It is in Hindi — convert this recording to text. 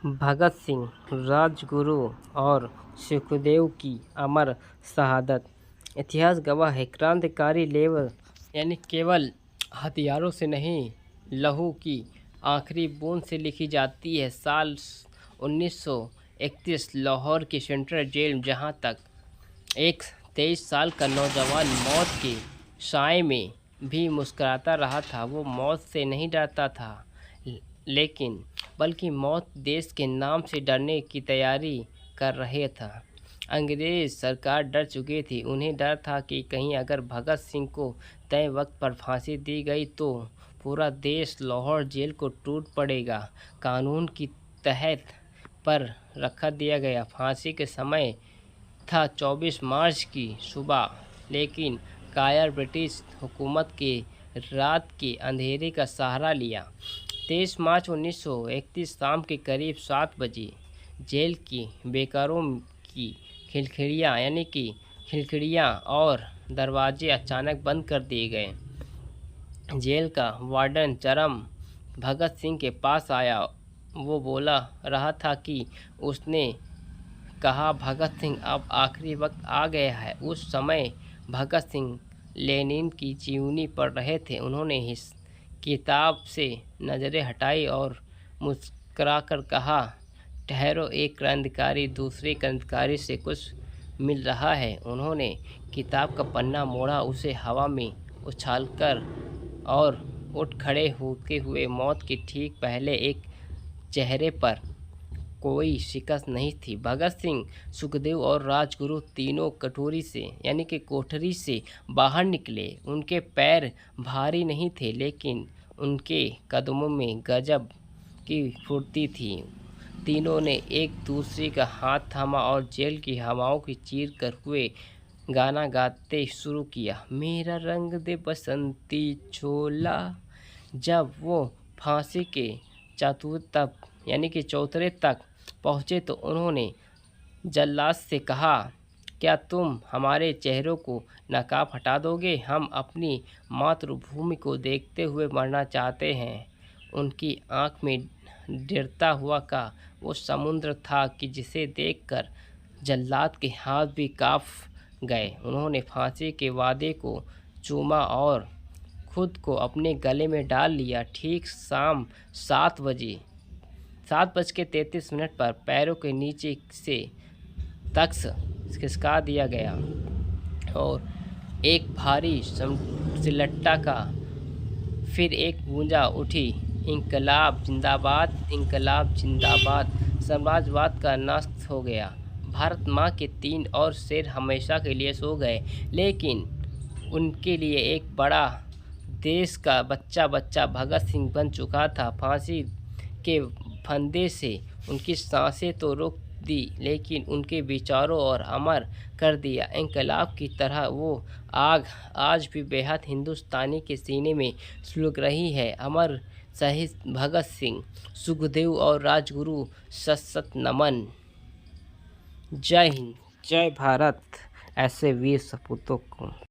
भगत सिंह, राजगुरु और सुखदेव की अमर शहादत। इतिहास गवाह है, क्रांतिकारी लेवल यानी केवल हथियारों से नहीं, लहू की आखिरी बूंद से लिखी जाती है। साल 1931 लाहौर की सेंट्रल जेल, जहां तक एक 23 साल का नौजवान मौत के साए में भी मुस्कुराता रहा था। वो मौत से नहीं डरता था, लेकिन बल्कि मौत देश के नाम से डरने की तैयारी कर रहे था। अंग्रेज़ सरकार डर चुकी थी। उन्हें डर था कि कहीं अगर भगत सिंह को तय वक्त पर फांसी दी गई तो पूरा देश लाहौर जेल को टूट पड़ेगा। कानून की तहत पर रखा दिया गया। फांसी के समय था 24 मार्च की सुबह, लेकिन कायर ब्रिटिश हुकूमत के रात के अंधेरे का सहारा लिया। 23 मार्च 1931 शाम के करीब 7 बजे जेल की बेकारों की खिड़कियाँ और दरवाजे अचानक बंद कर दिए गए। जेल का वार्डन चरम भगत सिंह के पास आया। वो बोला रहा था कि उसने कहा, भगत सिंह, अब आखिरी वक्त आ गया है। उस समय भगत सिंह लेनिन की जीवनी पढ़ रहे थे। उन्होंने किताब से नज़रें हटाई और मुस्कुराकर कहा, ठहरो, एक क्रांतिकारी दूसरे क्रांतिकारी से कुछ मिल रहा है। उन्होंने किताब का पन्ना मोड़ा, उसे हवा में उछालकर और उठ खड़े होते हुए मौत के ठीक पहले एक चेहरे पर कोई शिकस्त नहीं थी। भगत सिंह, सुखदेव और राजगुरु तीनों कोठरी से बाहर निकले। उनके पैर भारी नहीं थे, लेकिन उनके कदमों में गजब की फुर्ती थी। तीनों ने एक दूसरे का हाथ थामा और जेल की हवाओं की चीर कर हुए गाना गाते शुरू किया, मेरा रंग दे बसंती चोला। जब वो फांसी के चौतरे तक पहुँचे तो उन्होंने जल्लाद से कहा, क्या तुम हमारे चेहरों को नकाब हटा दोगे? हम अपनी मातृभूमि को देखते हुए मरना चाहते हैं। उनकी आंख में गिरता हुआ का वो समुद्र था कि जिसे देखकर जल्लाद के हाथ भी कांप गए। उन्होंने फांसी के वादे को चूमा और खुद को अपने गले में डाल लिया। ठीक शाम 7:33 पर पैरों के नीचे से तख्त खिसका दिया गया और एक भारी सिलट्टा का फिर एक गूंजा उठी, इंकलाब जिंदाबाद, इंकलाब जिंदाबाद। साम्राज्यवाद का नाश हो गया। भारत माँ के 3 और शेर हमेशा के लिए सो गए, लेकिन उनके लिए एक बड़ा देश का बच्चा भगत सिंह बन चुका था। फांसी के फंदे से उनकी सांसें तो रोक दी, लेकिन उनके विचारों और अमर कर दिया। इंकलाब की तरह वो आग आज भी बेहद हिंदुस्तानी के सीने में सुलग रही है। अमर शहीद भगत सिंह, सुखदेव और राजगुरु, सशक्त नमन। जय हिंद, जय भारत। ऐसे वीर सपूतों को